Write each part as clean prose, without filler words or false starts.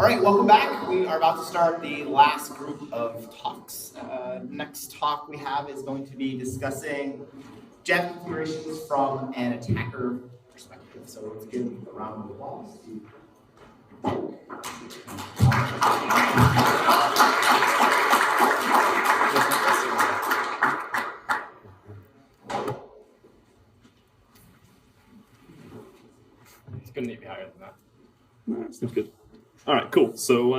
All right, welcome back. We are about to start the last group of talks. Next talk we have is going to be discussing Jamf configurations from an attacker perspective. So let's give a round of applause. It's going to need to be higher than that. No, seems good. All right, cool. So,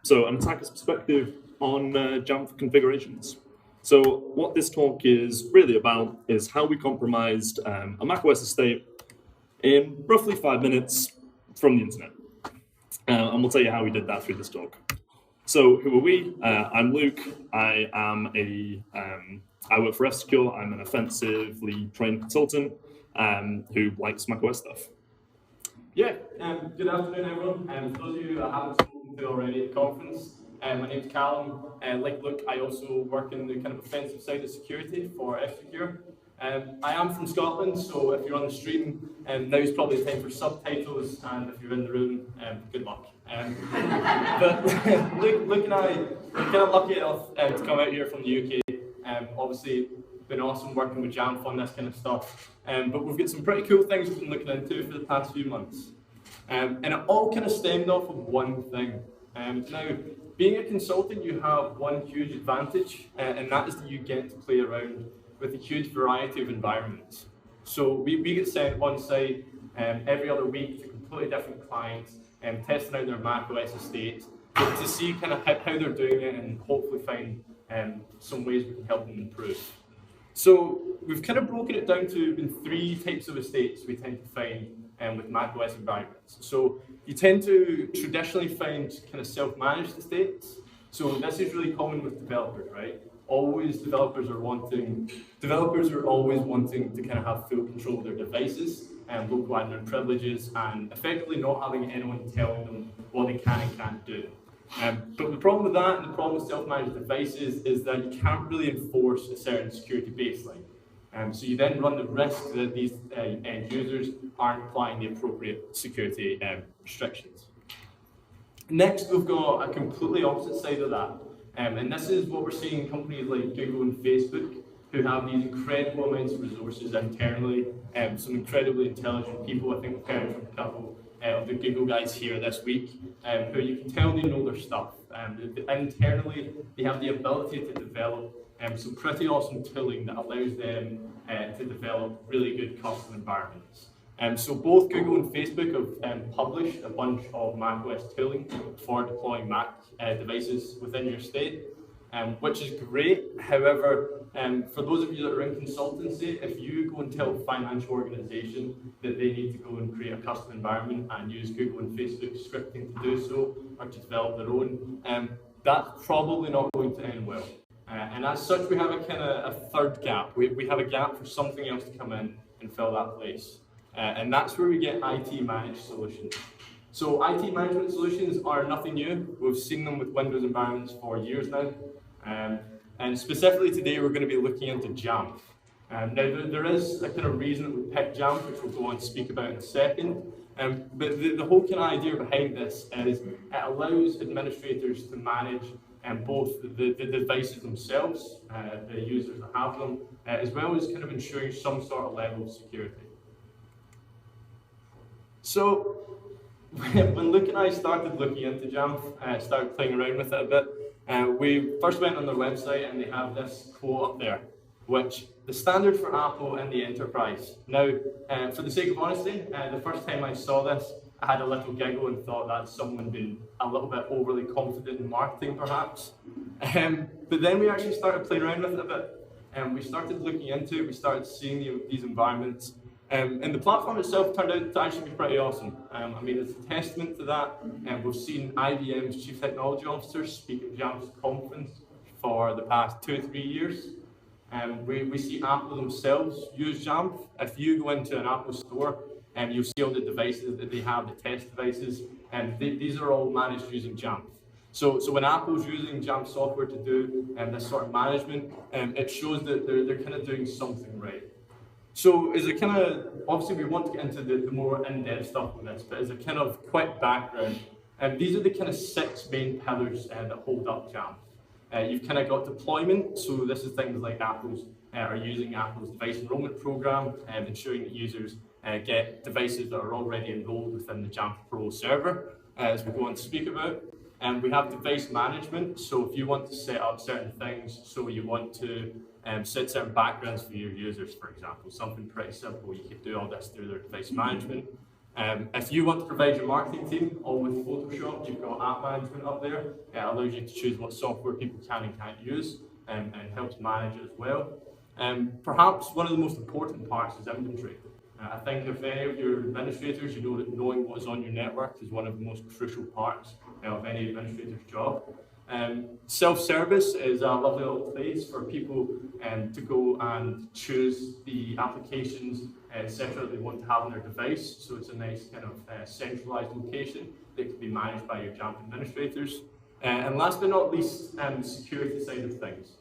so an attacker's perspective on Jamf configurations. So what this talk is really about is how we compromised a macOS estate in roughly 5 minutes from the internet. And we'll tell you how we did that through this talk. So who are we? I'm Luke. I work for F-Secure. I'm an offensively trained consultant who likes macOS stuff. Yeah, good afternoon, everyone. For those of you I haven't spoken to already at the conference, my name's Calum. Like Luke, I also work in the kind of offensive side of security for F-Secure. I am from Scotland, so if you're on the stream, now's probably the time for subtitles, and if you're in the room, good luck. But Luke and I are kind of lucky enough to come out here from the UK. Obviously, been awesome working with Jamf on this kind of stuff. But we've got some pretty cool things we've been looking into for the past few months. And it all kind of stemmed off of one thing. Now, being a consultant, you have one huge advantage, and that is that you get to play around with a huge variety of environments. So we get sent on site every other week to completely different clients, testing out their macOS estate to see kind of how they're doing it and hopefully find some ways we can help them improve. So we've kind of broken it down to 3 types of estates we tend to find with macOS environments. So you tend to traditionally find kind of self-managed estates. So this is really common with developers, right? Developers are always wanting to kind of have full control of their devices and local admin privileges and effectively not having anyone telling them what they can and can't do. But the problem with that and the problem with self-managed devices is that you can't really enforce a certain security baseline. So you then run the risk that these end users aren't applying the appropriate security restrictions. Next, we've got a completely opposite side of that. And this is what we're seeing in companies like Google and Facebook, who have these incredible amounts of resources internally, some incredibly intelligent people. I think we've heard from a couple of the Google guys here this week, who you can tell they know their stuff. Internally, they have the ability to develop some pretty awesome tooling that allows them to develop really good custom environments. So both Google and Facebook have published a bunch of macOS tooling for deploying Mac devices within your estate, which is great. However, for those of you that are in consultancy, if you go and tell a financial organization that they need to go and create a custom environment and use Google and Facebook scripting to do so, or to develop their own, that's probably not going to end well. And as such, we have a kind of a third gap. We have a gap for something else to come in and fill that place. And that's where we get IT managed solutions. So IT management solutions are nothing new. We've seen them with Windows environments for years now. And specifically today, we're going to be looking into Jamf. Now, there is a kind of reason that we picked Jamf, which we'll go on to speak about in a second. But the whole kind of idea behind this is it allows administrators to manage both the devices themselves, the users that have them, as well as kind of ensuring some sort of level of security. So when Luke and I started looking into Jamf, started playing around with it a bit, we first went on their website and they have this quote up there, which the standard for Apple and the enterprise. Now, for the sake of honesty, the first time I saw this, I had a little giggle and thought that's someone being a little bit overly confident in marketing, perhaps. But then we actually started playing around with it a bit, and we started looking into it. We started seeing these environments, and the platform itself turned out to actually be pretty awesome. I mean, it's a testament to that. And we've seen IBM's chief technology officer speak at Jamf's conference for the past 2 or 3 years. We see Apple themselves use Jamf. If you go into an Apple store, you'll see all the devices that they have, the test devices, and these are all managed using Jamf. So when Apple's using Jamf software to do this sort of management, it shows that they're kind of doing something right. So as a kind of, obviously we want to get into the more in-depth stuff with this, but as a kind of quick background, These are the kind of 6 main pillars that hold up Jamf. You've kind of got deployment, so this is things like Apple's are using Apple's device enrollment program, ensuring that users get devices that are already enrolled within the Jamf Pro server, as we go on to speak about. We have device management, so if you want to set up certain things, so you want to set certain backgrounds for your users, for example, something pretty simple, you could do all this through their device management. If you want to provide your marketing team, all with Photoshop, you've got app management up there. It allows you to choose what software people can and can't use, and helps manage it as well. Perhaps one of the most important parts is inventory. I think if any of your administrators, you know that knowing what is on your network is one of the most crucial parts of any administrator's job. Self-service is a lovely little place for people to go and choose the applications, etc. that they want to have on their device. So it's a nice kind of centralized location that can be managed by your Jamf administrators. And last but not least, the security side of things.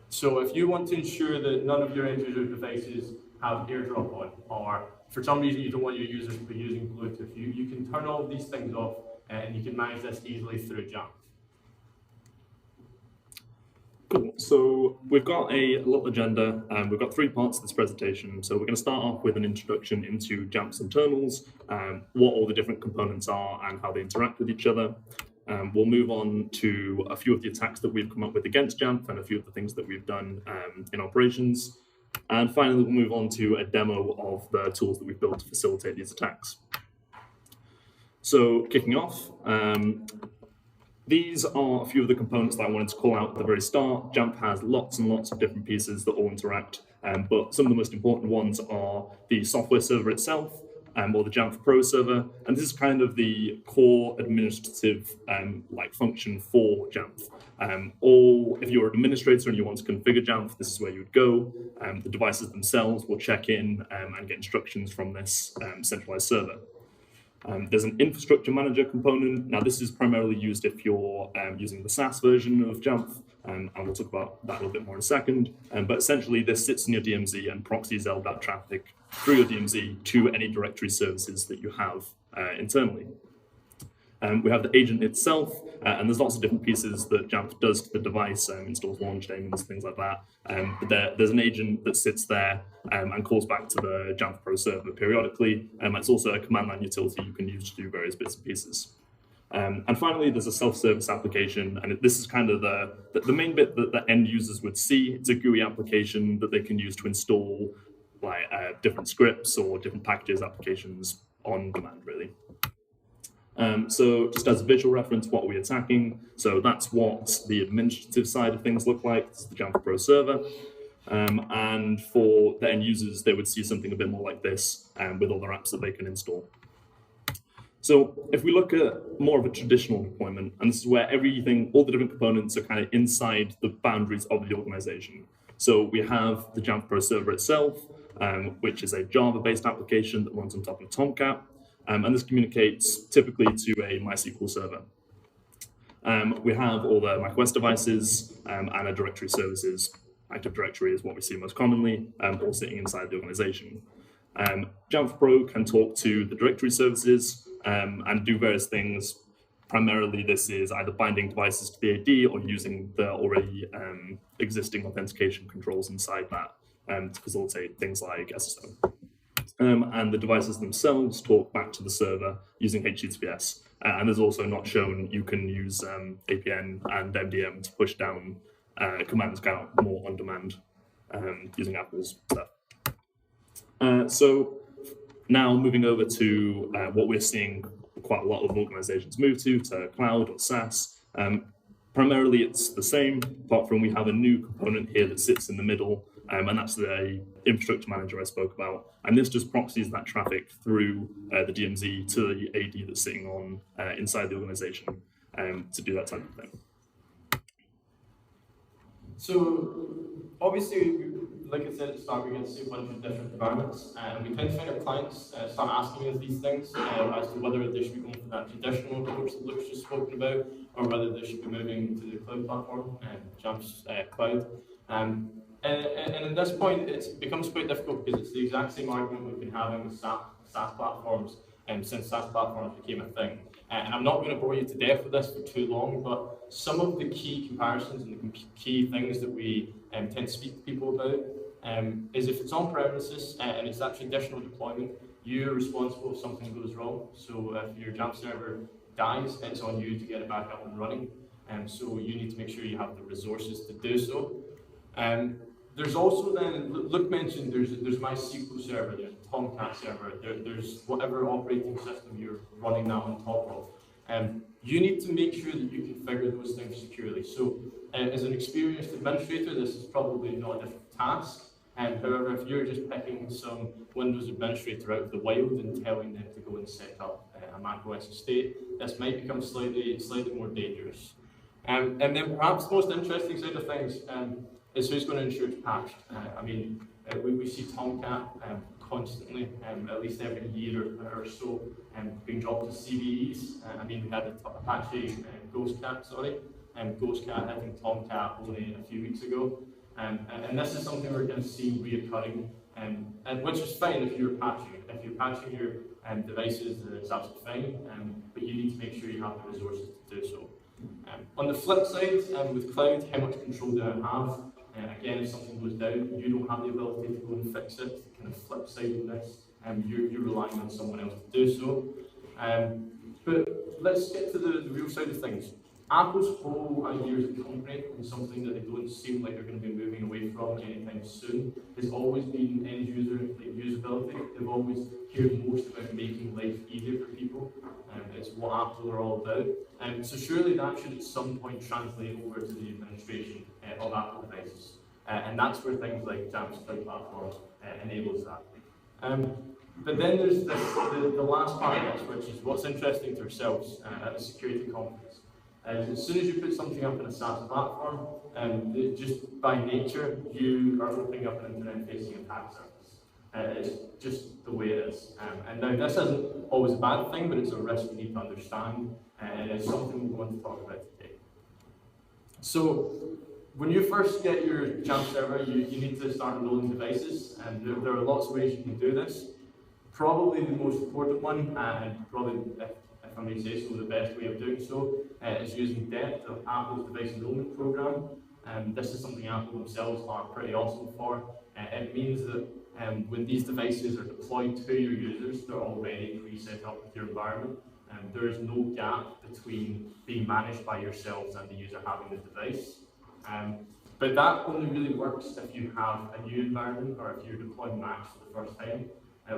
So if you want to ensure that none of your end user devices have AirDrop on, or for some reason you don't want your users to be using Bluetooth, you can turn all of these things off and you can manage this easily through Jamf. Cool. So we've got a little agenda, and we've got 3 parts to this presentation. So we're going to start off with an introduction into Jamf's internals, what all the different components are and how they interact with each other. We'll move on to a few of the attacks that we've come up with against Jamf and a few of the things that we've done in operations. And finally, we'll move on to a demo of the tools that we've built to facilitate these attacks. So kicking off, these are a few of the components that I wanted to call out at the very start. Jamf has lots and lots of different pieces that all interact, but some of the most important ones are the software server itself, or the Jamf Pro server, and this is kind of the core administrative function for Jamf. If you're an administrator and you want to configure Jamf, this is where you would go. The devices themselves will check in and get instructions from this centralized server. There's an infrastructure manager component. Now, this is primarily used if you're using the SaaS version of Jamf, and we'll talk about that a little bit more in a second. But essentially, this sits in your DMZ and proxies LDAP traffic through your DMZ to any directory services that you have internally. We have the agent itself, and there's lots of different pieces that Jamf does to the device, installs launch daemons, things like that. But there's an agent that sits there and calls back to the Jamf Pro server periodically. It's also a command line utility you can use to do various bits and pieces. And finally, there's a self-service application, and this is kind of the main bit that the end users would see. It's a GUI application that they can use to install different scripts or different packages, applications on demand, really. So just as a visual reference, what are we attacking? So that's what the administrative side of things look like. This is the Jamf Pro server. And for the end users, they would see something a bit more like this with all their apps that they can install. So if we look at more of a traditional deployment, and this is where everything, all the different components are kind of inside the boundaries of the organization. So we have the Jamf Pro server itself, which is a Java-based application that runs on top of Tomcat. And this communicates typically to a MySQL server. We have all the macOS devices and our directory services. Active Directory is what we see most commonly, all sitting inside the organization. Jamf Pro can talk to the directory services and do various things. Primarily, this is either binding devices to the AD or using the already existing authentication controls inside that to facilitate things like SSO. And the devices themselves talk back to the server using HTTPS. And there's also not shown you can use APN and MDM to push down commands kind of more on demand using Apple's stuff. So now moving over to what we're seeing quite a lot of organizations move to cloud or SaaS. Primarily it's the same, apart from we have a new component here that sits in the middle, and that's the infrastructure manager I spoke about. And this just proxies that traffic through the DMZ to the AD that's sitting on inside the organization to do that type of thing. So obviously, like I said at the start, we're going to see a bunch of different environments, and we tend to find our clients start asking us these things as to whether they should be going for that traditional approach that Luke's just spoken about, or whether they should be moving to the cloud platform, Jamf's cloud. And at this point, it becomes quite difficult because it's the exact same argument we've been having with SaaS platforms since SaaS platforms became a thing. And I'm not going to bore you to death with this for too long, but some of the key comparisons and the key things that we tend to speak to people about is if it's on premises and it's that traditional deployment, you're responsible if something goes wrong. So if your Jamf server dies, it's on you to get it back up and running. So you need to make sure you have the resources to do so. There's also then, Luke mentioned there's MySQL server, there's Tomcat server, there's whatever operating system you're running that on top of. You need to make sure that you configure those things securely. So as an experienced administrator, this is probably not a difficult task. However, if you're just picking some Windows administrator out of the wild and telling them to go and set up a macOS estate, this might become slightly more dangerous. And then perhaps the most interesting side of things is who's going to ensure it's patched. We see Tomcat constantly, at least every year or so, being dropped to CVEs. We had Apache Ghostcat, Ghostcat hitting Tomcat only a few weeks ago. And this is something we're going to see reoccurring, and which is fine if you're patching. If you're patching your devices, it's absolutely fine, but you need to make sure you have the resources to do so. On the flip side, with cloud, how much control do I have? Again, if something goes down, you don't have the ability to go and fix it. The kind of flip side of this, you're relying on someone else to do so. But let's get to the real side of things. Apple's whole idea as a company, and something that they don't seem like they're going to be moving away from anytime soon, has always been end user usability. They've always cared most about making life easier for people. It's what Apple are all about. So surely that should at some point translate over to the administration of Apple devices. And that's where things like Jamf's cloud platform enables that. But then there's the last part of this, which is what's interesting to ourselves at a security conference. As soon as you put something up in a SaaS platform, just by nature, you are opening up an internet-facing attack surface. It's just the way it is. And now this isn't always a bad thing, but it's a risk you need to understand, and it's something we're going to talk about today. So, when you first get your Jamf server, you need to start enrolling devices, and there are lots of ways you can do this. Probably the most important one, and probably, if I may say so, the best way of doing so, is using DEPT, Apple's device enrollment program. This is something Apple themselves are pretty awesome for. It means that when these devices are deployed to your users, they're already pre-set up with your environment. There is no gap between being managed by yourselves and the user having the device. But that only really works if you have a new environment or if you're deploying Macs for the first time.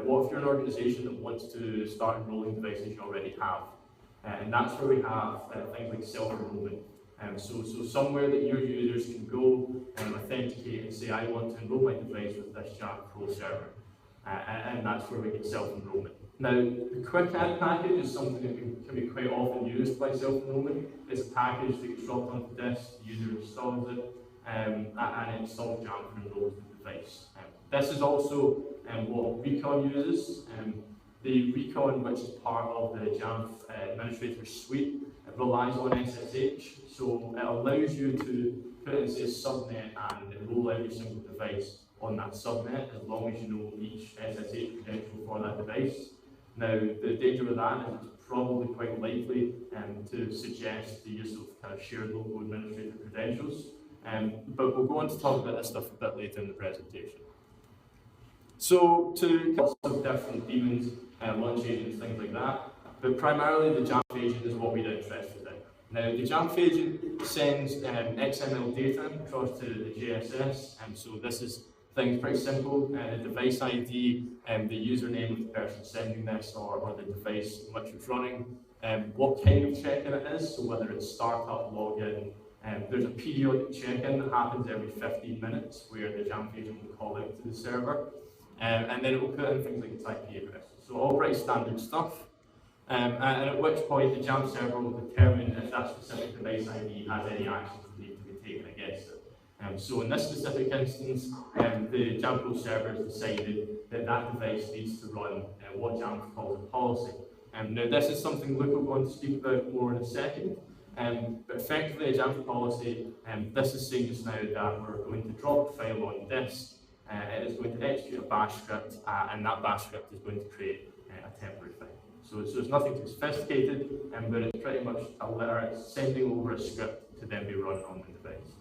What if you're an organization that wants to start enrolling devices you already have? And that's where we have things like self-enrollment. So somewhere that your users can go and authenticate and say, I want to enroll my device with this Jamf Pro server. And that's where we get self-enrollment. Now, the quick add package is something that can be quite often used by self-enrollment. It's a package that gets dropped onto the disk, the user installs it, and it installs Jamf and enrolls the device. This is also what Recon uses. The Recon, which is part of the Jamf administrator suite, relies on SSH, so it allows you to put in, say, subnet and enroll every single device on that subnet, as long as you know each SSH credential for that device. Now, the danger with that is it's probably quite likely to suggest the use of kind of shared local administrator credentials, but we'll go on to talk about this stuff a bit later in the presentation. So, to lots of different daemons, launch agents, things like that, but primarily the Jamf agent is what we're interested in. Now, the Jamf agent sends XML data across to the JSS, and so this is things pretty simple: the device ID, the username of the person sending this, or the device in which it's running, what kind of check-in it is, so whether it's startup, login. There's a periodic check-in that happens every 15 minutes where the Jamf agent will call out to the server, and then it will put in things like its IP address. So all pretty standard stuff. And at which point the Jamf server will determine if that specific device ID has any actions that need to be taken against it. So in this specific instance, the Jamf Pro server has decided that that device needs to run what Jamf calls a policy. Now this is something Luke will go on to speak about more in a second, but effectively a Jamf policy, this is saying just now that we're going to drop a file on disk, it is going to execute a bash script, and that bash script is going to create a temporary file. So it's nothing too sophisticated, but it's pretty much a letter sending over a script to then be run on the device.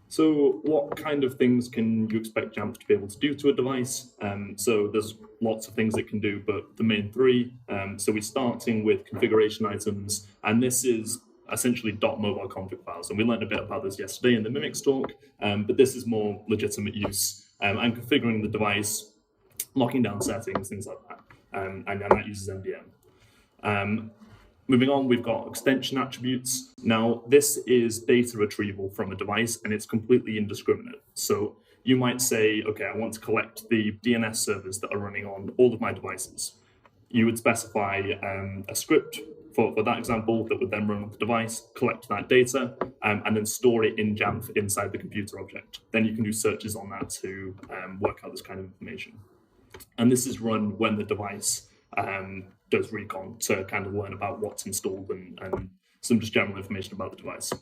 So what kind of things can you expect Jamf to be able to do to a device? So there's lots of things it can do, but the main three. So we're starting with configuration items, and this is essentially .mobile config files. And we learned a bit about this yesterday in the Mimics talk, but this is more legitimate use. And configuring the device, locking down settings, things like that. And that uses MDM. Moving on, we've got extension attributes. Now, this is data retrieval from a device, and it's completely indiscriminate. So you might say, okay, I want to collect the DNS servers that are running on all of my devices. You would specify a script for that example that would then run on the device, collect that data, and then store it in Jamf inside the computer object. Then you can do searches on that to work out this kind of information. And this is run when the device does recon to kind of learn about what's installed and some just general information about the device.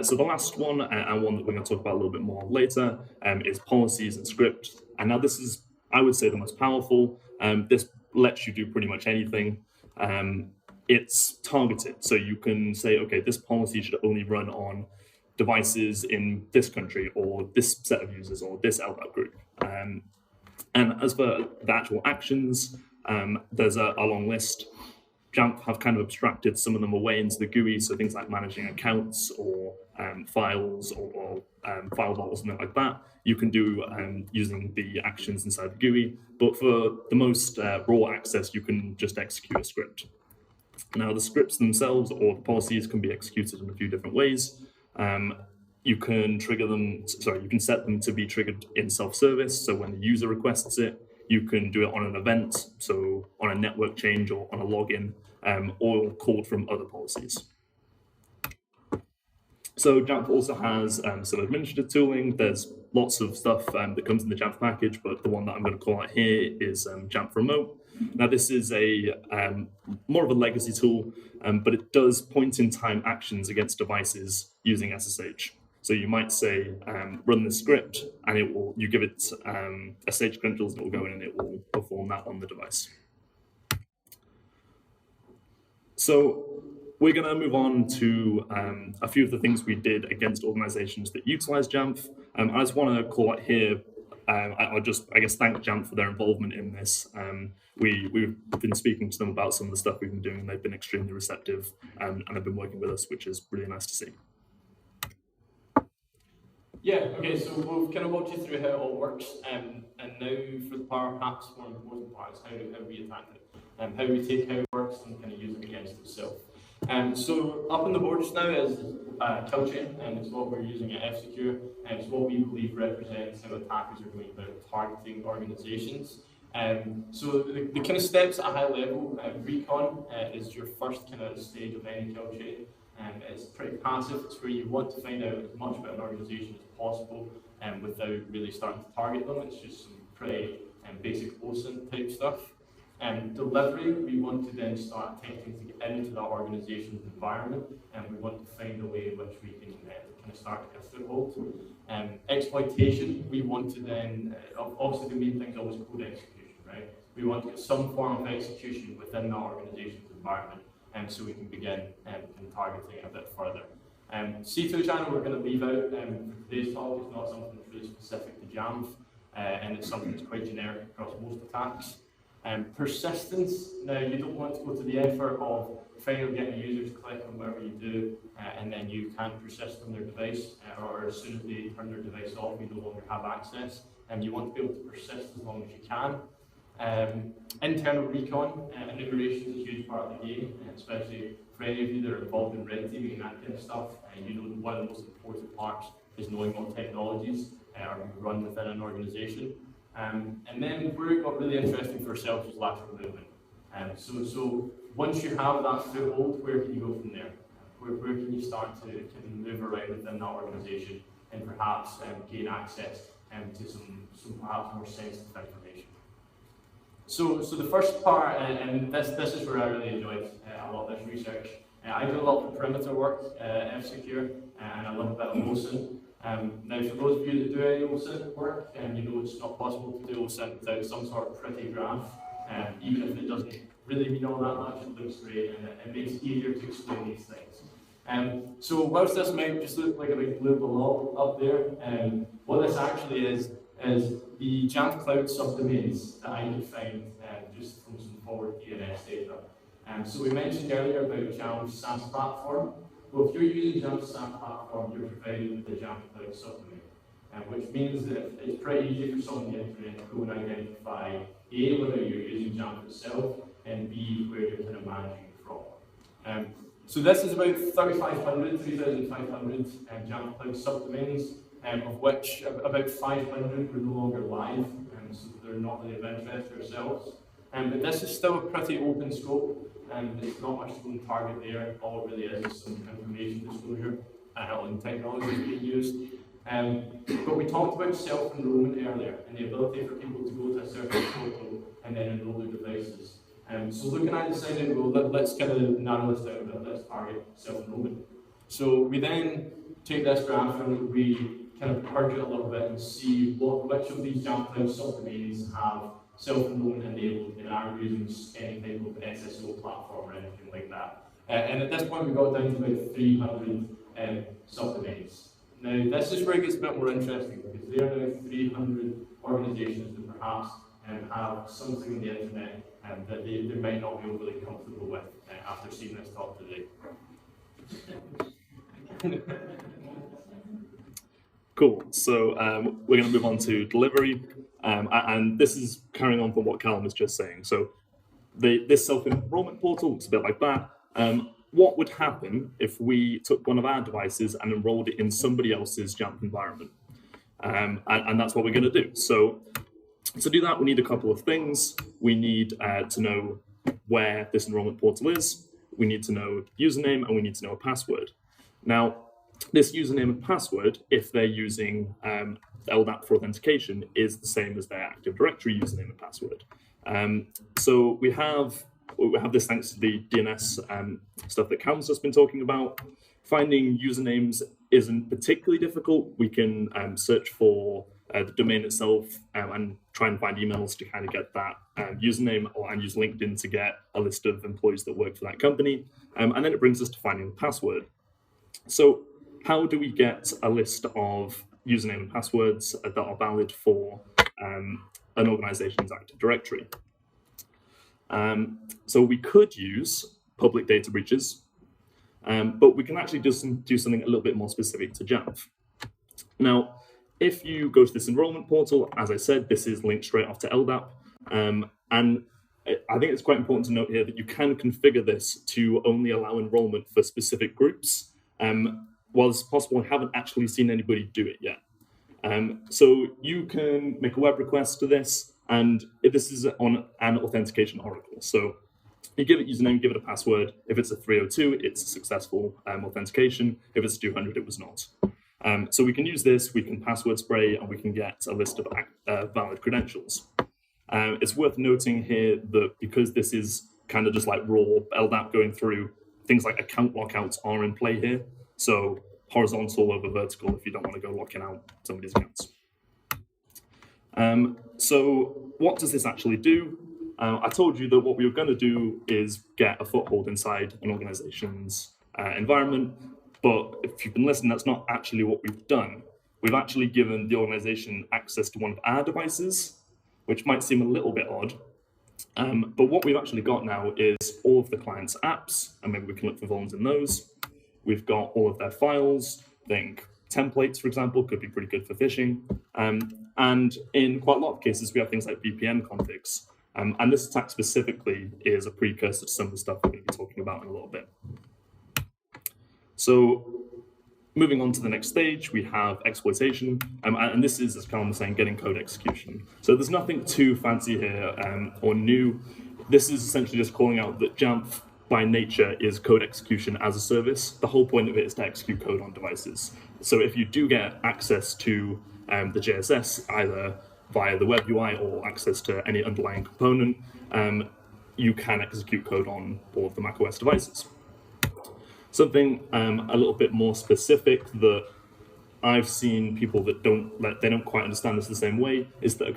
So the last one, and one that we're going to talk about a little bit more later, is policies and script. And now this is, I would say, the most powerful. This lets you do pretty much anything. It's targeted, so you can say, okay, this policy should only run on devices in this country, or this set of users, or this LDAP group. And as for the actual actions, there's a long list. Jamf have kind of abstracted some of them away into the GUI, so things like managing accounts or files or file vault or something like that. You can do using the actions inside the GUI, but for the most raw access, you can just execute a script. Now, the scripts themselves or the policies can be executed in a few different ways. You can trigger them, you can set them to be triggered in self-service. So when the user requests it, you can do it on an event, so on a network change or on a login, or called from other policies. So Jamf also has some administrative tooling. There's lots of stuff that comes in the Jamf package, but the one that I'm going to call out here is Jamf Remote. Now, this is a more of a legacy tool, but it does point-in-time actions against devices using SSH. So you might say, run this script, and it will. You give it SSH credentials, and it will go in and it will perform that on the device. So we're going to move on to a few of the things we did against organizations that utilize Jamf. I just want to call out here. I guess, thank Jamf for their involvement in this. We've been speaking to them about some of the stuff we've been doing, and they've been extremely receptive, and have been working with us, which is really nice to see. Yeah, okay, so we've kind of walked you through how it all works, and now for the perhaps more important part is how we attack it, how we take how it works and kind of use it against itself. So up on the board just now is kill chain, and it's what we're using at F-Secure, and it's what we believe represents how attackers are going about targeting organizations. So the kind of steps at a high level, recon is your first kind of stage of any kill chain. It's pretty passive. It's where you want to find out as much about an organization as possible without really starting to target them. It's just some pretty basic OSINT type stuff. Delivery, we want to then start attempting to get into that organization's environment, and we want to find a way in which we can kind of start to get a foothold. Exploitation, we want to then, obviously the main thing is always code execution, right? We want to get some form of execution within that organization's environment, so we can begin targeting a bit further. C2 channel we're going to leave out for today's talk. It's not something that's really specific to Jamf, and it's something that's quite generic across most attacks. Persistence, now you don't want to go to the effort of finally getting a user to click on whatever you do, and then you can't persist on their device, or as soon as they turn their device off, you no longer have access. You want to be able to persist as long as you can. Internal recon, enumeration is a huge part of the game, especially for any of you that are involved in red teaming and that kind of stuff. You know, one of the most important parts is knowing what technologies are run within an organization. And then where it got really interesting for ourselves was lateral movement. So once you have that foothold, where can you go from there? Where can you start to move around within that organization and perhaps gain access to some perhaps more sensitive information? So the first part, and this is where I really enjoyed a lot of this research. I do a lot of perimeter work at F-Secure, and I love a bit of OSINT. Now, for those of you that do any OSINT work, you know it's not possible to do OSINT without some sort of pretty graph, even if it doesn't really mean all that much, it looks great and it makes it easier to explain these things. So whilst this might just look like a big blue blob up there, what this actually is the Jamf Cloud subdomains that I could find just from some forward DNS data. So we mentioned earlier about Jamf's SaaS platform. Well, if you're using Jamf's SaaS platform, you're provided with the Jamf Cloud subdomain, which means that it's pretty easy for someone on the internet to go and identify A, whether you're using Jamf itself, and B, where you're kind of managing it from. So this is about 3,500 Jamf Cloud subdomains, of which about 500 are no longer live, so they're not really of interest to ourselves. But this is still a pretty open scope, and there's not much to go and target there. All it really is some information disclosure on technologies being used. But we talked about self-enrollment earlier, and the ability for people to go to a certain portal and then enroll their devices. So looking at the decided, well, let's kind of narrow this down a bit, let's target self-enrollment. So we then take this graph and we kind of purge it a little bit and see which of these Jamf Cloud subdomains have self-enrollment enabled and are using any type of SSO platform or anything like that. And at this point we got down to about 300 subdomains. Now this is where it gets a bit more interesting because there are now 300 organisations that perhaps have something on the internet that they might not be overly comfortable with after seeing this talk today. Cool. So we're going to move on to delivery, and this is carrying on from what Calum was just saying. So this self-enrollment portal looks a bit like that. What would happen if we took one of our devices and enrolled it in somebody else's Jamf environment? And that's what we're going to do. So to do that, we need a couple of things. We need to know where this enrollment portal is. We need to know username, and we need to know a password. Now, this username and password, if they're using LDAP for authentication, is the same as their Active Directory username and password. So we have this thanks to the DNS stuff that Calum's just been talking about. Finding usernames isn't particularly difficult. We can search for the domain itself and try and find emails to kind of get that username, and use LinkedIn to get a list of employees that work for that company. And then it brings us to finding the password. So how do we get a list of username and passwords that are valid for an organization's Active Directory? So we could use public data breaches, but we can actually just do something a little bit more specific to Jamf. Now, if you go to this enrollment portal, as I said, this is linked straight off to LDAP. And I think it's quite important to note here that you can configure this to only allow enrollment for specific groups. While it's possible, I haven't actually seen anybody do it yet. So you can make a web request to this, and this is on an authentication oracle. So you give it username, give it a password. If it's a 302, it's a successful authentication. If it's 200, it was not. So we can use this, we can password spray, and we can get a list of valid credentials. It's worth noting here that because this is kind of just like raw LDAP going through, things like account lockouts are in play here. So horizontal over vertical if you don't want to go locking out somebody's accounts. So what does this actually do? I told you that what we were going to do is get a foothold inside an organization's environment. But if you've been listening, that's not actually what we've done. We've actually given the organization access to one of our devices, which might seem a little bit odd. But what we've actually got now is all of the client's apps, and maybe we can look for vulns in those. We've got all of their files. Think templates, for example, could be pretty good for phishing. And in quite a lot of cases, we have things like VPN configs. And this attack specifically is a precursor to some of the stuff we're going to be talking about in a little bit. So moving on to the next stage, we have exploitation. And this is, as Calum was saying, getting code execution. So there's nothing too fancy here or new. This is essentially just calling out that Jamf, by nature, is code execution as a service. The whole point of it is to execute code on devices. So if you do get access to the JSS, either via the web UI or access to any underlying component, you can execute code on all of the macOS devices. Something a little bit more specific that I've seen people that they don't quite understand this the same way, is that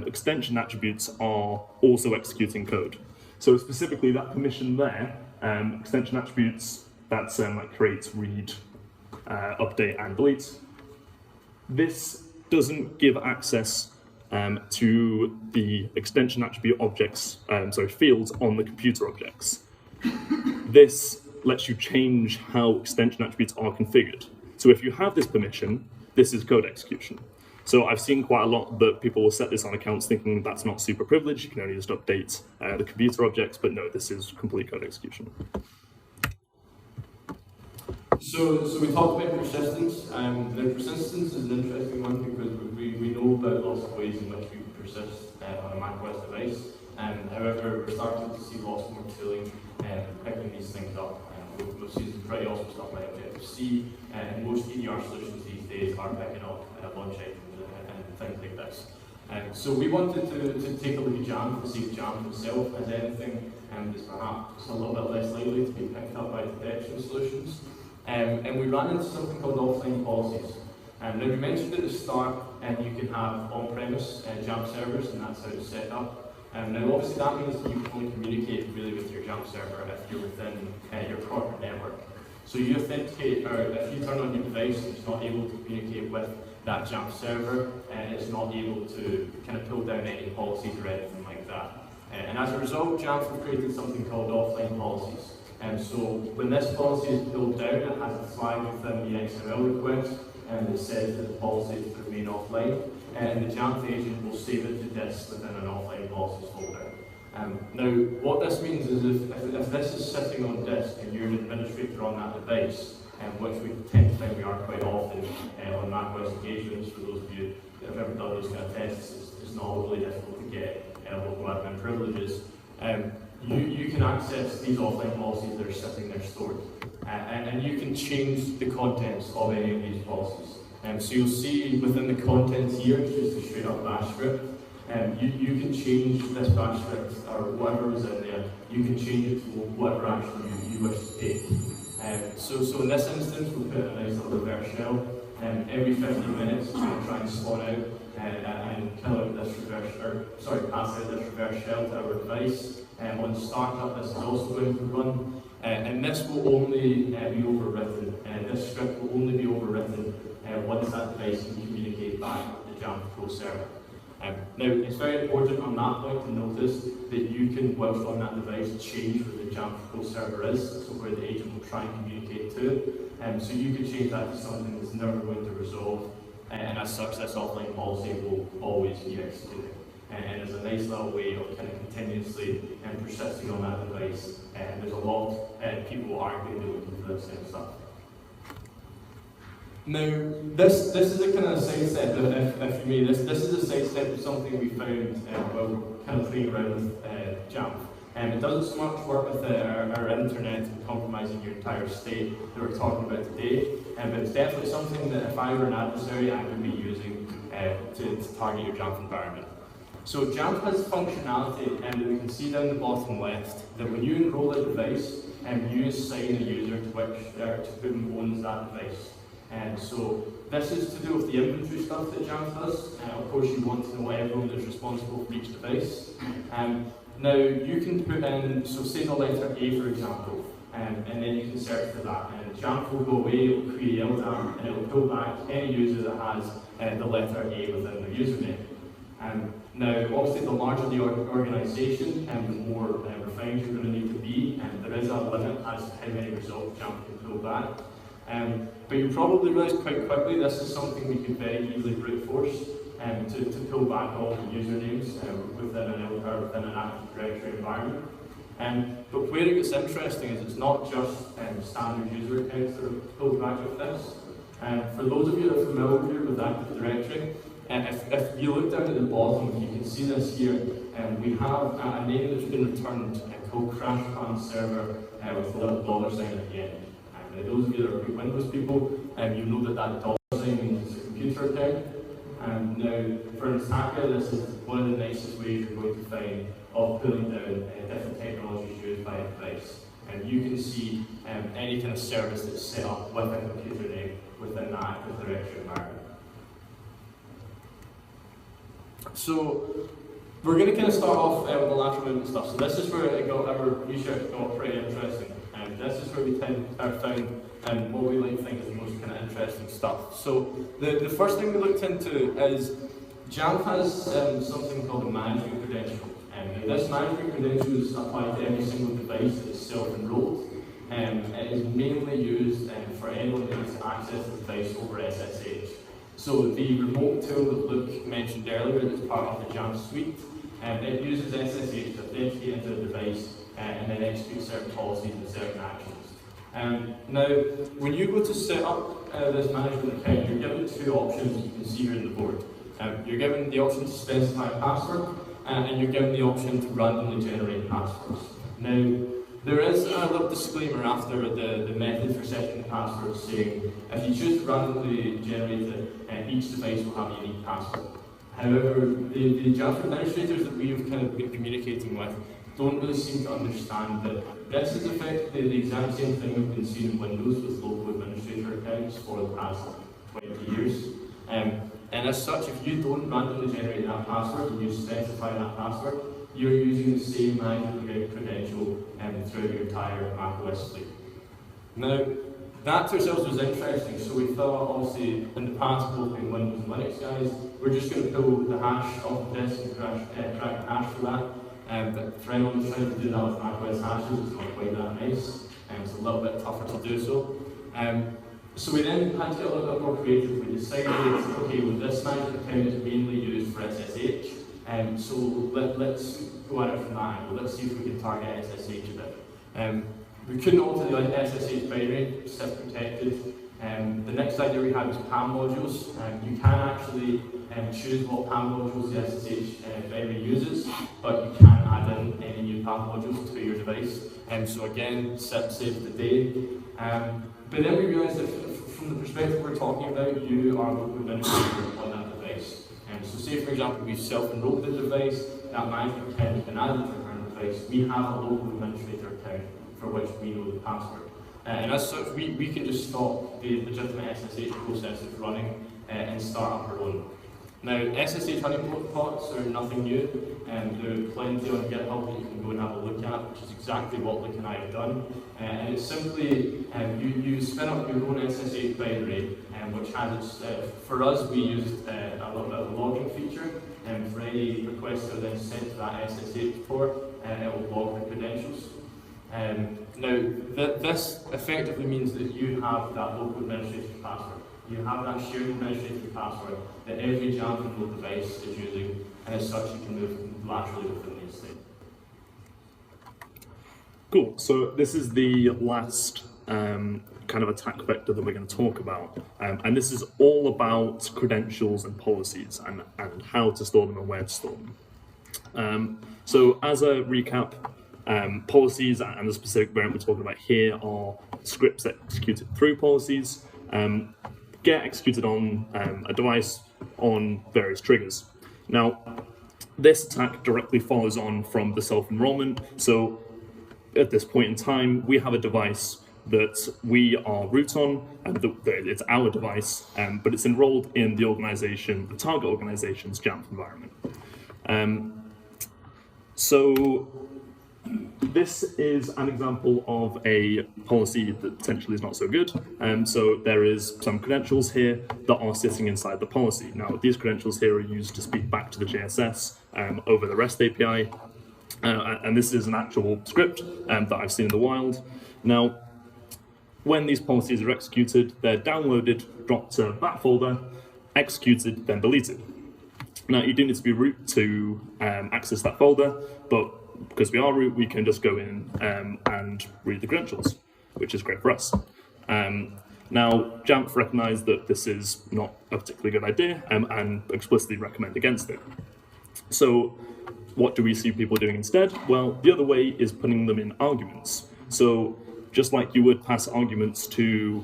extension attributes are also executing code. So specifically that permission there, extension attributes, that's like create, read, update, and delete. This doesn't give access to the extension attribute objects, fields on the computer objects. This lets you change how extension attributes are configured. So if you have this permission, this is code execution. So I've seen quite a lot that people will set this on accounts thinking that's not super privileged, you can only just update the computer objects, but no, this is complete code execution. So we talked about persistence. Now persistence is an interesting one because we know about lots of ways in which we persist on a macOS device. However, we're starting to see lots more tooling picking these things up. We've seen some pretty awesome stuff like Objective-C, and most EDR solutions these days are picking up launch items and things like this. So we wanted to take a look at Jamf and see if Jamf itself has anything that's perhaps a little bit less likely to be picked up by detection solutions. And we ran into something called offline policies. Now we mentioned at the start, you can have on-premise Jamf servers, and that's how it's set up. Now obviously that means that you can only communicate really with your Jamf server if you're within your corporate network. So you authenticate, or if you turn on your device and it's not able to communicate with that Jamf server, it's not able to kind of pull down any policies or anything like that. And as a result, Jamf have created something called offline policies. So when this policy is pulled down, it has a flag within the XML request that says that the policy is to remain offline, and the Jamf agent will save it to disk within an offline policies folder. Now, what this means is if this is sitting on disk and you're an administrator on that device, which we tend to find we are quite often on macOS engagements, for those of you that have ever done those kind of tests, it's not overly difficult to get local admin privileges. You can access these offline policies that are sitting there stored, and you can change the contents of any of these policies. So you'll see within the contents here, it's just a straight up bash script. You can change this bash script, or whatever is in there, you can change it to whatever action you wish to take. So in this instance, we'll put a nice little reverse shell. Every 15 minutes, it's going to try and spawn out and kill out this pass out this reverse shell to our device. On startup, this is also going to run, and this will only be overwritten. This script will only be overwritten once that device can communicate back with the Jamf Pro server. Now, it's very important on that point to notice that you can, whilst on that device, change where the Jamf Pro server is, so where the agent will try and communicate to. So you can change that to something that's never going to resolve, and as such, this offline policy will always be executed. And it's a nice little way of kind of continuously persisting on that device. And there's a lot of people are going to be looking for this kind of stuff. Now, this is a kind of sidestep, if you may. This is a sidestep of something we found while kind of playing around with Jamf. It doesn't so much work with our internet and compromising your entire state that we're talking about today, but it's definitely something that if I were an adversary, I would be using to target your Jamf environment. So Jamf has functionality, and we can see down the bottom left that when you enroll a device, you assign a user to whom owns that device. And so this is to do with the inventory stuff that Jamf does. Of course, you want to know everyone that's responsible for each device. Now you can put in, so say the letter A, for example, and then you can search for that. And Jamf will go away, it will create LDAM, and it will pull back any user that has the letter A within their username. Now, obviously, the larger the organisation, the more refined you're going to need to be, and there is a limit as to how many results Jamf can pull back. But you probably realise quite quickly this is something we can very easily brute force to pull back all the usernames within an Active Directory environment. But where it gets interesting is it's not just standard user accounts that are pulled back with this. For those of you that are familiar with Active Directory, if you look down at the bottom, you can see this here. We have a name that's been returned called crash plan server with a little $sign at the end. Those of you that are Windows people, you know that $sign means it's a computer account. Now, for an attacker, this is one of the nicest ways you're going to find of pulling down different technologies used by a device. and you can see any kind of service that's set up with a computer name within that Active Directory environment. So we're going to kind of start off with the lateral movement stuff. So this is where our research got pretty interesting, and this is where we found what we like think is the most kind of interesting stuff. So the first thing we looked into is Jamf has something called a management credential. And this management credential is applied to every single device that's self-enrolled. It is mainly used for anyone who needs to access the device over SSH. So the remote tool that Luke mentioned earlier that's part of the Jamf suite, it uses SSH to authenticate into the device and then execute certain policies and certain actions. Now, when you go to set up this management account, you're given two options you can see here on the board. You're given the option to specify a password, and you're given the option to randomly generate passwords. Now, there is a little disclaimer after the method for setting the password saying if you choose to randomly generate it, each device will have a unique password. However, the Jamf administrators that we have kind of been communicating with don't really seem to understand that this is effectively the exact same thing we've been seeing in Windows with local administrator accounts for the past 20 years. And as such, if you don't randomly generate that password and you specify that password, you're using the same management credential throughout your entire macOS fleet. Now, that to ourselves was interesting, so we thought, obviously, in the past, both in Windows and Linux guys, we're just going to pull the hash off the disk and crack the hash for that. But for anyone who's trying to do that with macOS hashes, it's not quite that nice, and it's a little bit tougher to do so. So we then had to get a little bit more creative. We decided, okay, well, this management account is mainly used for SSH, so let's go at it from that angle. Let's see if we can target SSH a bit. We couldn't alter the SSH binary, SIP protected. The next idea we had was PAM modules. You can actually choose what PAM modules the SSH binary uses, but you can add in any new PAM modules to your device. So again, SIP saves the day. But then we realised that from the perspective we're talking about, you are a local administrator on that device. So say, for example, we've self-enrolled the device, that management account has been added to the current device, we have a local administrator account for which we know the password. And as such, we can just stop the legitimate SSH processes running and start up our own. Now, SSH honeypots are nothing new, and there are plenty on GitHub that you can go and have a look at, which is exactly what Luke and I have done. And it's simply, you spin up your own SSH binary, which has its, for us, we used a little bit of a logging feature, and for any requests that are then sent to that SSH port, it will log the credentials. Now, this effectively means that you have that local administrator password. You have that shared administrator password that every Jamf enrolled device is using, and as such you can move laterally within the estate. Cool. So this is the last kind of attack vector that we're going to talk about, and this is all about credentials and policies and how to store them and where to store them. So as a recap, policies and the specific variant we're talking about here are scripts executed through policies, get executed on a device on various triggers. Now, this attack directly follows on from the self-enrollment. So at this point in time, we have a device that we are root on, and it's our device, but it's enrolled in the organization, the target organization's Jamf environment. So this is an example of a policy that potentially is not so good. So there is some credentials here that are sitting inside the policy. Now, these credentials here are used to speak back to the JSS over the REST API. And this is an actual script that I've seen in the wild. Now, when these policies are executed, they're downloaded, dropped to that folder, executed, then deleted. Now, you do need to be root to access that folder, but because we are root, we can just go in and read the credentials, which is great for us. Now, Jamf recognized that this is not a particularly good idea and explicitly recommend against it. So what do we see people doing instead? Well, the other way is putting them in arguments. So just like you would pass arguments to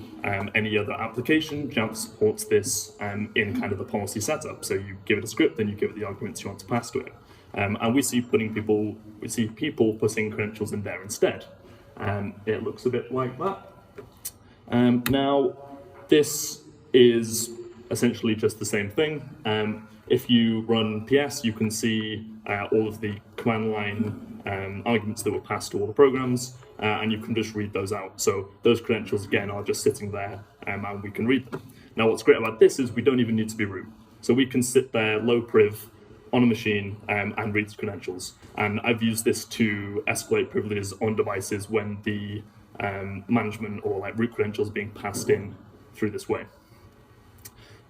any other application, Jamf supports this in kind of the policy setup. So you give it a script, then you give it the arguments you want to pass to it. And we see people putting credentials in there instead. it looks a bit like that. Now, this is essentially just the same thing. If you run PS, you can see all of the command line arguments that were passed to all the programs, and you can just read those out. So those credentials, again, are just sitting there, and we can read them. Now, what's great about this is we don't even need to be root. So we can sit there low priv on a machine and read the credentials. And I've used this to escalate privileges on devices when the management or like root credentials being passed in through this way.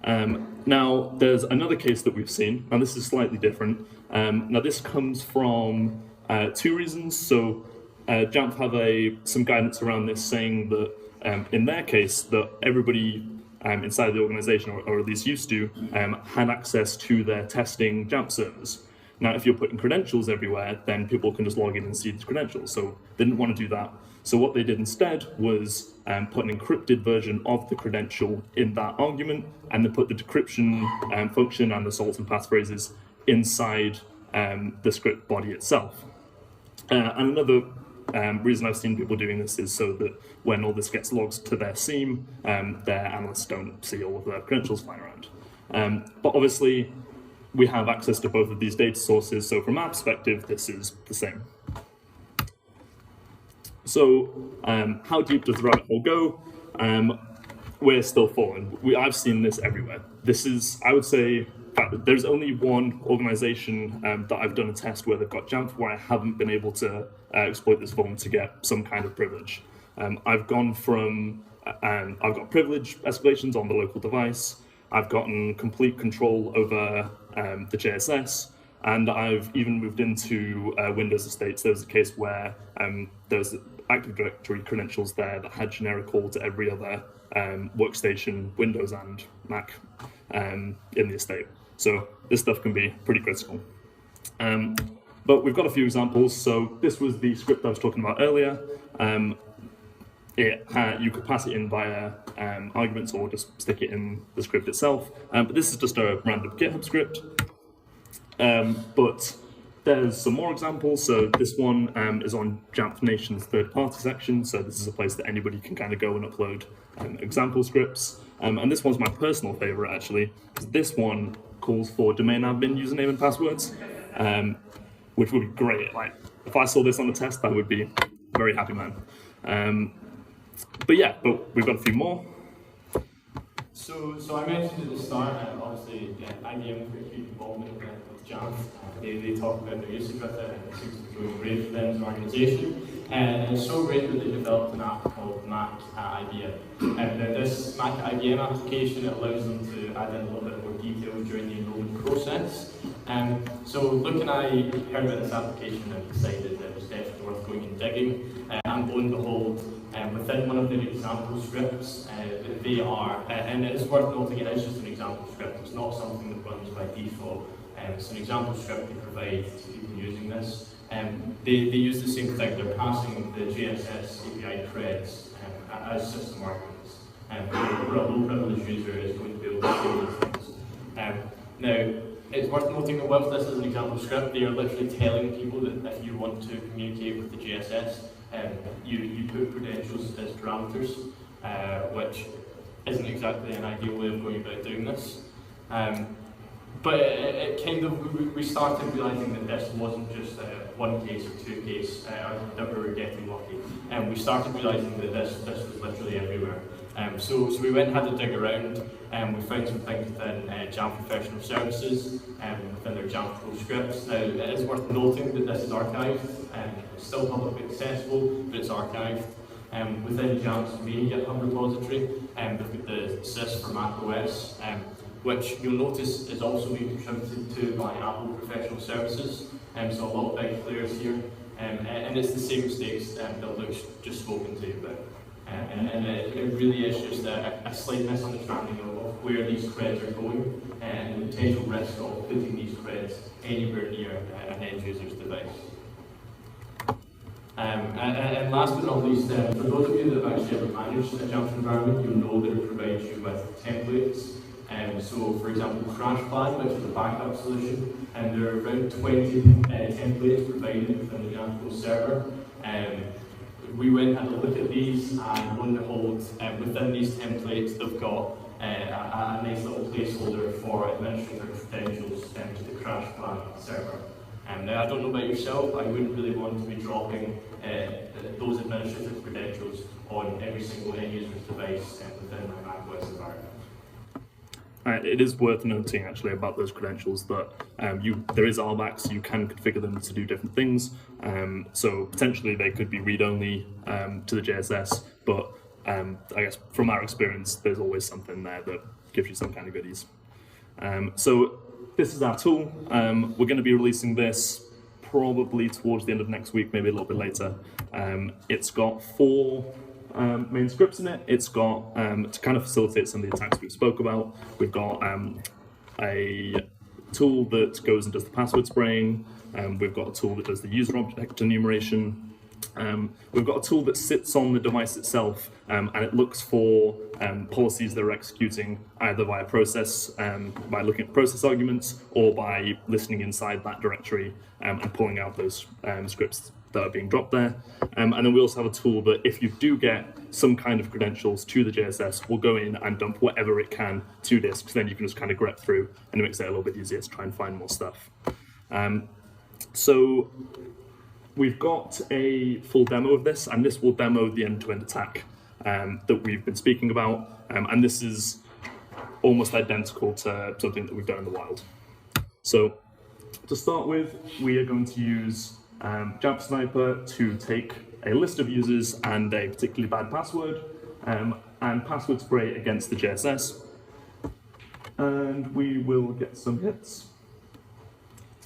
Now, there's another case that we've seen, and this is slightly different. Now, this comes from two reasons. So, Jamf have some guidance around this saying that in their case, that everybody inside the organization, or at least used to, had access to their testing Jamf servers. Now, if you're putting credentials everywhere, then people can just log in and see the credentials. So they didn't want to do that. So what they did instead was put an encrypted version of the credential in that argument, and then put the decryption function and the salt and passphrases inside the script body itself. And another reason I've seen people doing this is so that when all this gets logged to their SIEM, their analysts don't see all of their credentials flying around. But obviously, we have access to both of these data sources, so from our perspective, this is the same. So, how deep does the rabbit hole go? We're still falling. I've seen this everywhere. This is, I would say, there's only one organization that I've done a test where they've got Jamf where I haven't been able to exploit this vuln to get some kind of privilege. I've gone from, I've got privilege escalations on the local device, I've gotten complete control over the JSS, and I've even moved into Windows estates. There was a case where there's Active Directory credentials there that had generic call to every other workstation, Windows and Mac in the estate. So this stuff can be pretty critical. But we've got a few examples. So this was the script I was talking about earlier. You could pass it in via arguments or just stick it in the script itself. But this is just a random GitHub script. But there's some more examples. So this one is on Jamf-Nation's third-party section. So this is a place that anybody can kind of go and upload example scripts. And this one's my personal favorite, actually, because this one calls for domain admin username and passwords, which would be great. Like, if I saw this on the test, I would be a very happy man. But we've got a few more. So I mentioned at the start, obviously, IBM for a huge involvement with Jamf. They talk about their usage with it, and it seems to be going great for them as an organisation. And it's so great that they developed an app called Mac at IBM. And this Mac at IBM application, it allows them to add in a little bit more detail during the enrollment process. So Luke and I heard about this application and decided that it was definitely worth going and digging. And lo and behold, within one of their example scripts, they are, and it's worth noting it is just an example script, it's not something that runs by default. It's an example script they provide to people using this. They use the same thing, they're passing the JSS API creds as system arguments. For a low privilege user is going to be able to do these things. Now, it's worth noting that whilst this is an example script, they are literally telling people that if you want to communicate with the JSS, you put credentials as parameters, which isn't exactly an ideal way of going about doing this. But it kind of, we started realising that this wasn't just one case or two case, that we were getting lucky. And we started realising that this was literally everywhere. So we went and had to dig around, and we found some things within Jamf Professional Services, within their Jamf Pro scripts. Now, it is worth noting that this is archived, it's still publicly accessible, but it's archived. Within Jamf's main GitHub repository, they've got the sys for macOS, which you'll notice is also being contributed to by Apple Professional Services. So a lot of big players here, and it's the same mistakes that Luke's just spoken to you about. And it really is just a slight misunderstanding of where these creds are going and the potential risk of putting these creds anywhere near an end user's device. And last but not least, for those of you that have actually ever managed a Jamf environment, you'll know that it provides you with templates. So, for example, CrashPlan, which is a backup solution, and there are around 20 templates provided within the Jamf Pro server. we went and had a look at these, and lo and behold, within these templates, they've got a nice little placeholder for administrator credentials to the crash plan server. Now, I don't know about yourself, I wouldn't really want to be dropping those administrator credentials on every single end user's device within my macOS environment. It is worth noting actually about those credentials that there is RBAC, so you can configure them to do different things. So potentially they could be read-only to the JSS, but I guess from our experience, there's always something there that gives you some kind of goodies. So this is our tool. We're going to be releasing this probably towards the end of next week, maybe a little bit later. It's got 4 main scripts in it. It's got, to kind of facilitate some of the attacks we spoke about, we've got a tool that goes and does the password spraying. We've got a tool that does the user object enumeration. We've got a tool that sits on the device itself and it looks for policies that are executing either via process, by looking at process arguments, or by listening inside that directory and pulling out those scripts that are being dropped there. And then we also have a tool that if you do get some kind of credentials to the JSS, will go in and dump whatever it can to disks, then you can just kind of grep through, and it makes it a little bit easier to try and find more stuff. So we've got a full demo of this, and this will demo the end-to-end attack that we've been speaking about, and this is almost identical to something that we've done in the wild. So to start with, we are going to use Jamf Sniper to take a list of users and a particularly bad password, and password spray against the JSS, and we will get some hits.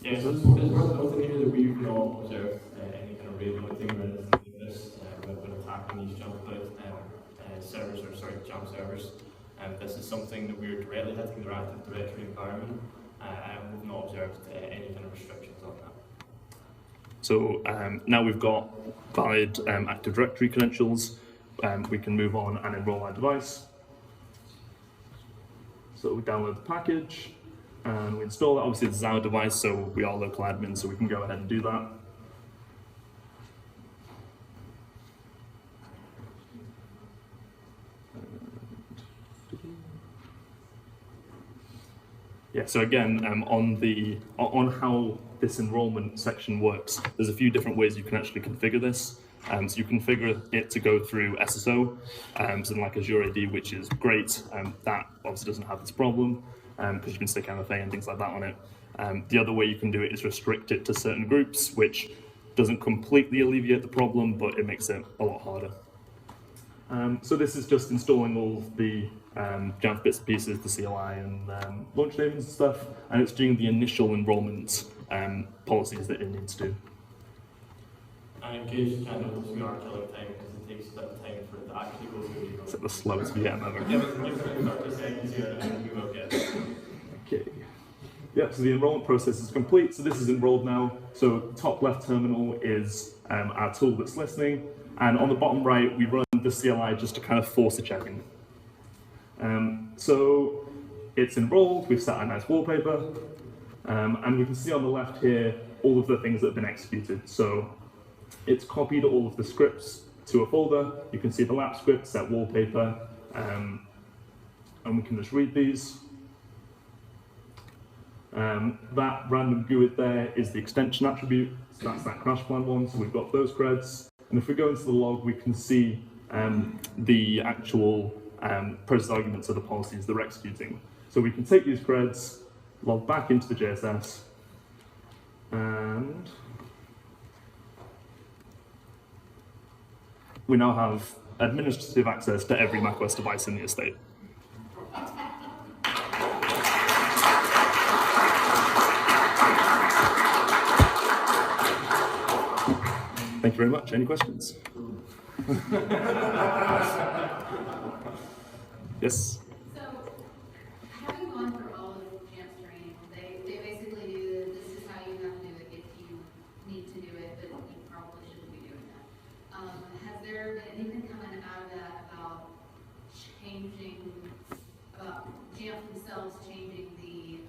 Yes, there's nothing here that we've not observed any kind of raid limiting or anything like this when attacking these Jamf servers, or sorry, Jamf servers. This is something that we're directly hitting their Active Directory environment, and we've not observed any kind of restrictions on that. So now we've got valid Active Directory credentials, we can move on and enroll our device. So we download the package and we install it. Obviously this is our device, so we are local admins, so we can go ahead and do that. Yeah, so again, on how this enrollment section works, there's a few different ways you can actually configure this. So you configure it to go through SSO, something like Azure AD, which is great. That obviously doesn't have this problem because you can stick MFA and things like that on it. The other way you can do it is restrict it to certain groups, which doesn't completely alleviate the problem, but it makes it a lot harder. So this is just installing all of the Jamf bits and pieces, the CLI and launch names and stuff, and it's doing the initial enrollment policies that it needs to do. And in case channels, we are killing time because it takes a bit of time for it to actually go through. It's at the slowest VM ever. Give it 30 seconds here and we will get it. Okay. Yep, so the enrollment process is complete. So this is enrolled now. So top left terminal is our tool that's listening. And on the bottom right, we run the CLI just to kind of force a check-in. So it's enrolled, we've set a nice wallpaper, and we can see on the left here all of the things that have been executed. So it's copied all of the scripts to a folder. You can see the lap script, set wallpaper, and we can just read these. That random GUID there is the extension attribute, so that's that crash plan one, so we've got those creds. And if we go into the log, we can see the actual process arguments of the policies that we're executing. So we can take these creds, log back into the JSS, and we now have administrative access to every macOS device in the estate. Thank you very much. Any questions? Yes? So, having gone through all of Jamf's training, they basically knew that this is how you have to do it if you need to do it, but you probably shouldn't be doing that. Has there been anything coming out of that about Jamf themselves changing the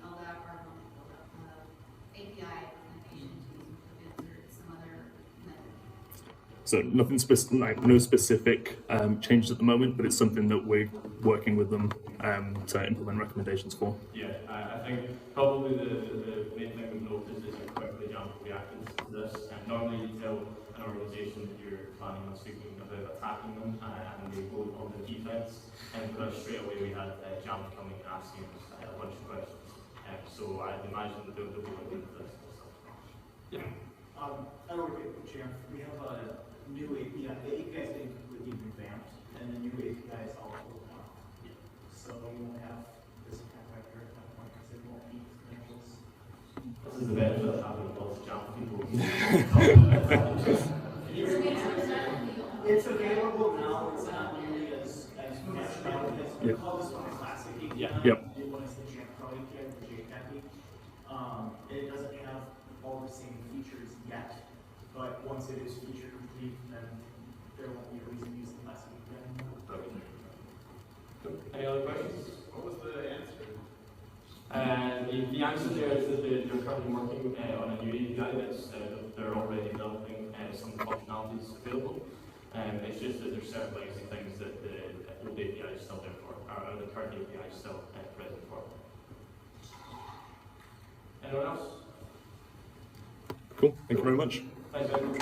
API implementation to some other method? So nothing specific, like no specific changes at the moment, but it's something that we're working with them to implement recommendations for. Yeah, I think probably the main thing we've noticed is how quickly Jamf reacted to this. And normally you tell an organisation that you're planning on speaking about attacking them, and they go on the defence. And for us, straight away we had Jamf coming and asking us a bunch of questions. So I'd imagine that they'll be looking at this. Yeah. I work at Jamf. We have a new API. The API is being completely revamped, and the new API is all open now. So we won't have this attack vector at that point because it won't need credentials. This is the benefit of having lots of Jamf people. It's available now. It's not nearly as much now because we call this one a classic API. Yep. The one is the Jamf Pro API, the JCAPI. It doesn't have all the same features yet, but once it is feature complete, then there won't be a reason to use the classic API anymore. Any other questions? What was the answer? The answer there is that they're currently working on a new API that's they're already developing some functionalities available. It's just that there's certain legacy things that the old API is still there for, or the current API is still present for. Anyone else? Cool. Thank you very much. Thanks, everyone.